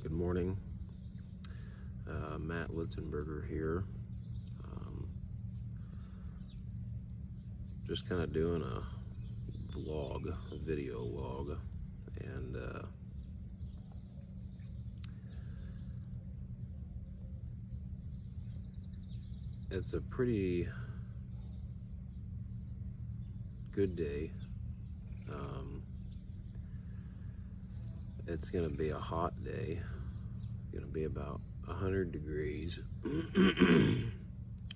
Good morning. Matt Litzenberger here. Just kind of doing a vlog, a video log, and it's a pretty good day. It's going to be a hot day. It's going to be about 100 degrees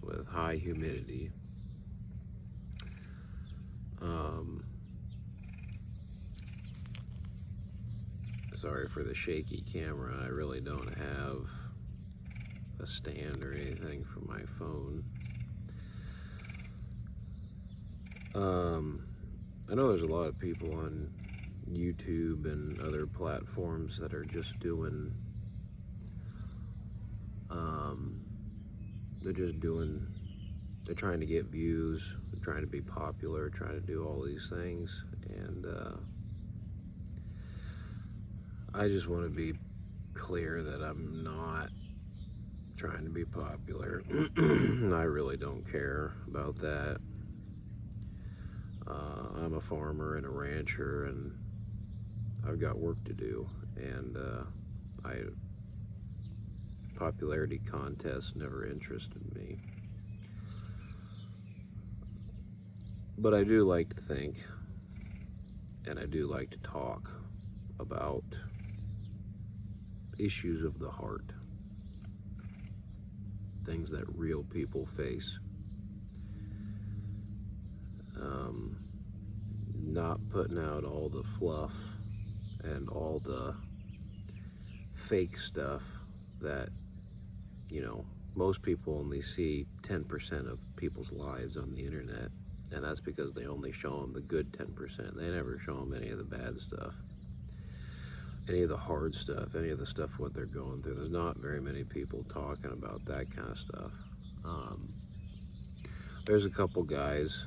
with high humidity. Sorry for the shaky camera. I really don't have a stand or anything for my phone. I know there's a lot of people on YouTube and other platforms that are just doing, they're trying to get views, they're trying to be popular, trying to do all these things, and I just want to be clear that I'm not trying to be popular. I really don't care about that. I'm a farmer and a rancher, and I've got work to do, and popularity contests never interested me. But I do like to think, and I do like to talk about issues of the heart, things that real people face. Not putting out all the fluff and all the fake stuff that, most people only see 10% of people's lives on the internet, and that's because they only show them the good 10%. They never show them any of the bad stuff, any of the hard stuff, any of the stuff what they're going through. There's not very many people talking about that kind of stuff. There's a couple guys,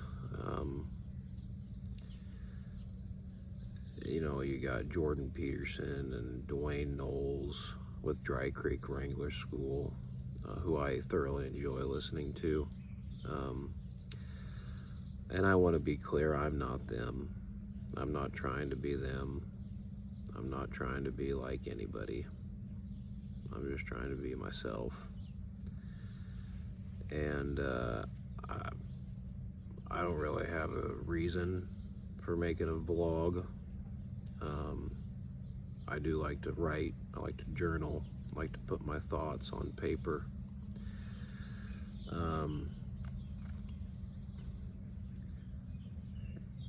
you got Jordan Peterson and Dwayne Knowles with Dry Creek Wrangler School, who I thoroughly enjoy listening to. And I want to be clear, I'm not them. I'm not trying to be them. I'm not trying to be like anybody. I'm just trying to be myself. And I don't really have a reason for making a vlog. I do like to write, I like to journal, I like to put my thoughts on paper.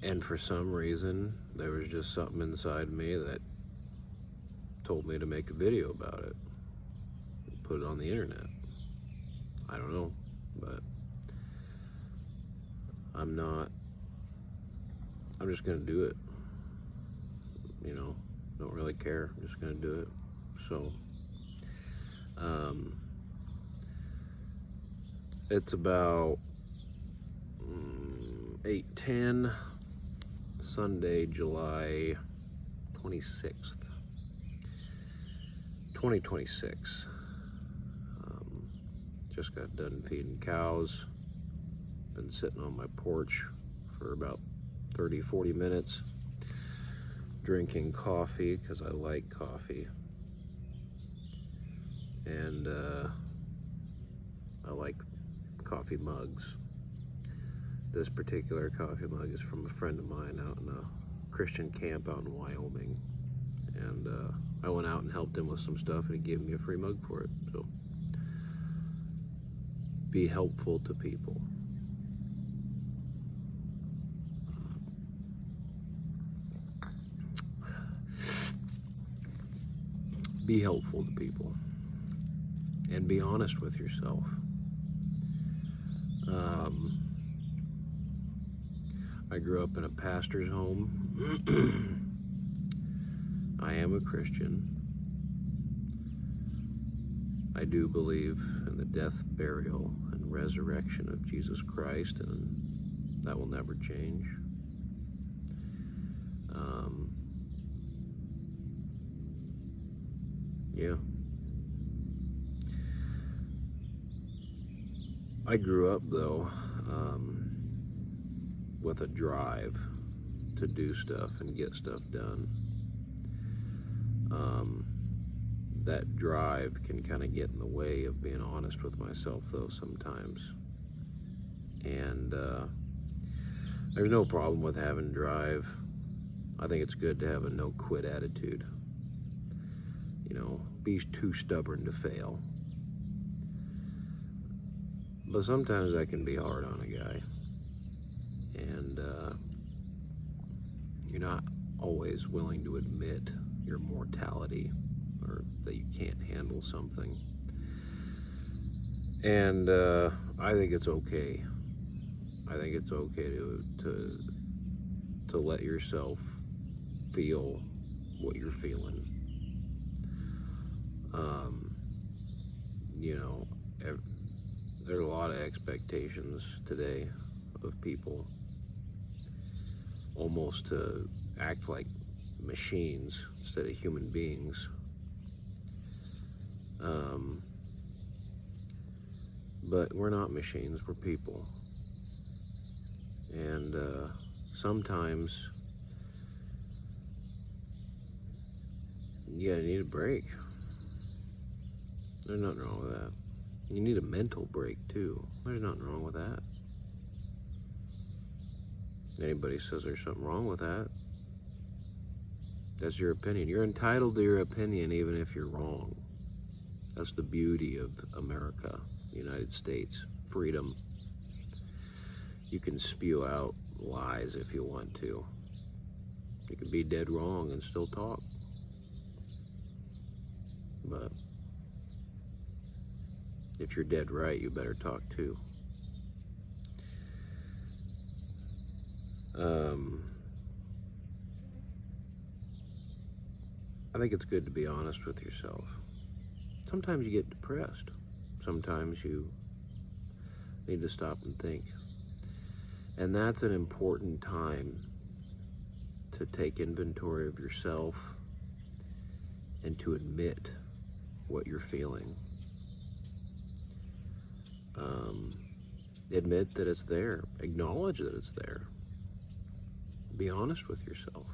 And for some reason, there was just something inside me that told me to make a video about it, put it on the internet. I don't know, but I'm just gonna do it. Don't really care, I'm just gonna do it. So, it's about 8:10, Sunday, July 26th, 2026. Just got done feeding cows. Been sitting on my porch for about 30-40 minutes, drinking coffee because I like coffee. And I like coffee mugs. This particular coffee mug is from a friend of mine out in a Christian camp out in Wyoming. And I went out and helped him with some stuff, and he gave me a free mug for it. So, be helpful to people. Be helpful to people. And be honest with yourself. I grew up in a pastor's home. I am a Christian. I do believe in the death, burial, and resurrection of Jesus Christ, and that will never change. Yeah. I grew up, though, with a drive to do stuff and get stuff done. Um, that drive can kind of get in the way of being honest with myself, though, sometimes. And there's no problem with having drive. I think it's good to have a no-quit attitude. You know, be too stubborn to fail. But sometimes that can be hard on a guy. And you're not always willing to admit your mortality or that you can't handle something. And I think it's okay. I think it's okay to let yourself feel what you're feeling. You know, there's a lot of expectations today of people, almost to act like machines instead of human beings. But we're not machines, we're people. And sometimes you need a break. There's nothing wrong with that. You need a mental break too. There's nothing wrong with that. Anybody says there's something wrong with that, that's your opinion. You're entitled to your opinion even if you're wrong. That's the beauty of America, the United States. Freedom. You can spew out lies if you want to. You can be dead wrong and still talk. But if you're dead right, you better talk too. I think it's good to be honest with yourself. Sometimes you get depressed. Sometimes you need to stop and think. And that's an important time to take inventory of yourself and to admit what you're feeling. Admit that it's there. Acknowledge that it's there. Be honest with yourself.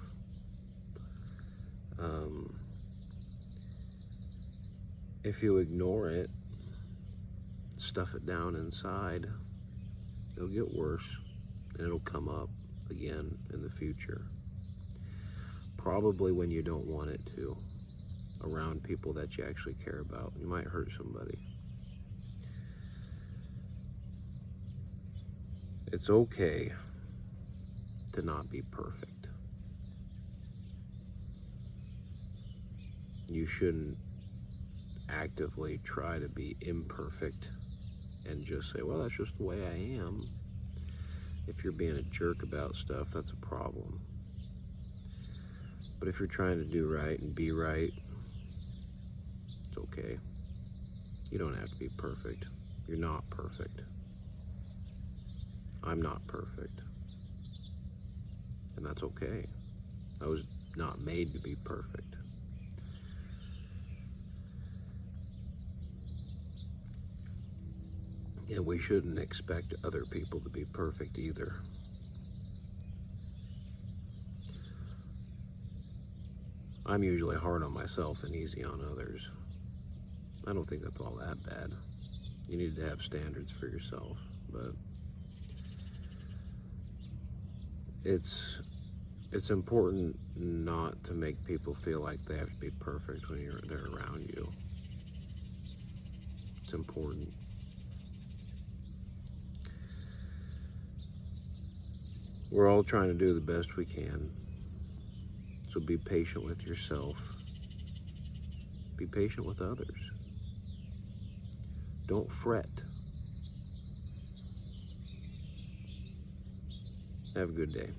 If you ignore it, stuff it down inside, it'll get worse and it'll come up again in the future. Probably when you don't want it to, around people that you actually care about. You might hurt somebody. It's okay to not be perfect. You shouldn't actively try to be imperfect and just say, well, that's just the way I am. If you're being a jerk about stuff, that's a problem. But if you're trying to do right and be right, it's okay. You don't have to be perfect. You're not perfect. I'm not perfect. And that's okay. I was not made to be perfect. And we shouldn't expect other people to be perfect either. I'm usually hard on myself and easy on others. I don't think that's all that bad. You need to have standards for yourself, but it's important not to make people feel like they have to be perfect when they're around you. It's important. We're all trying to do the best we can. So be patient with yourself. Be patient with others. Don't fret. Have a good day.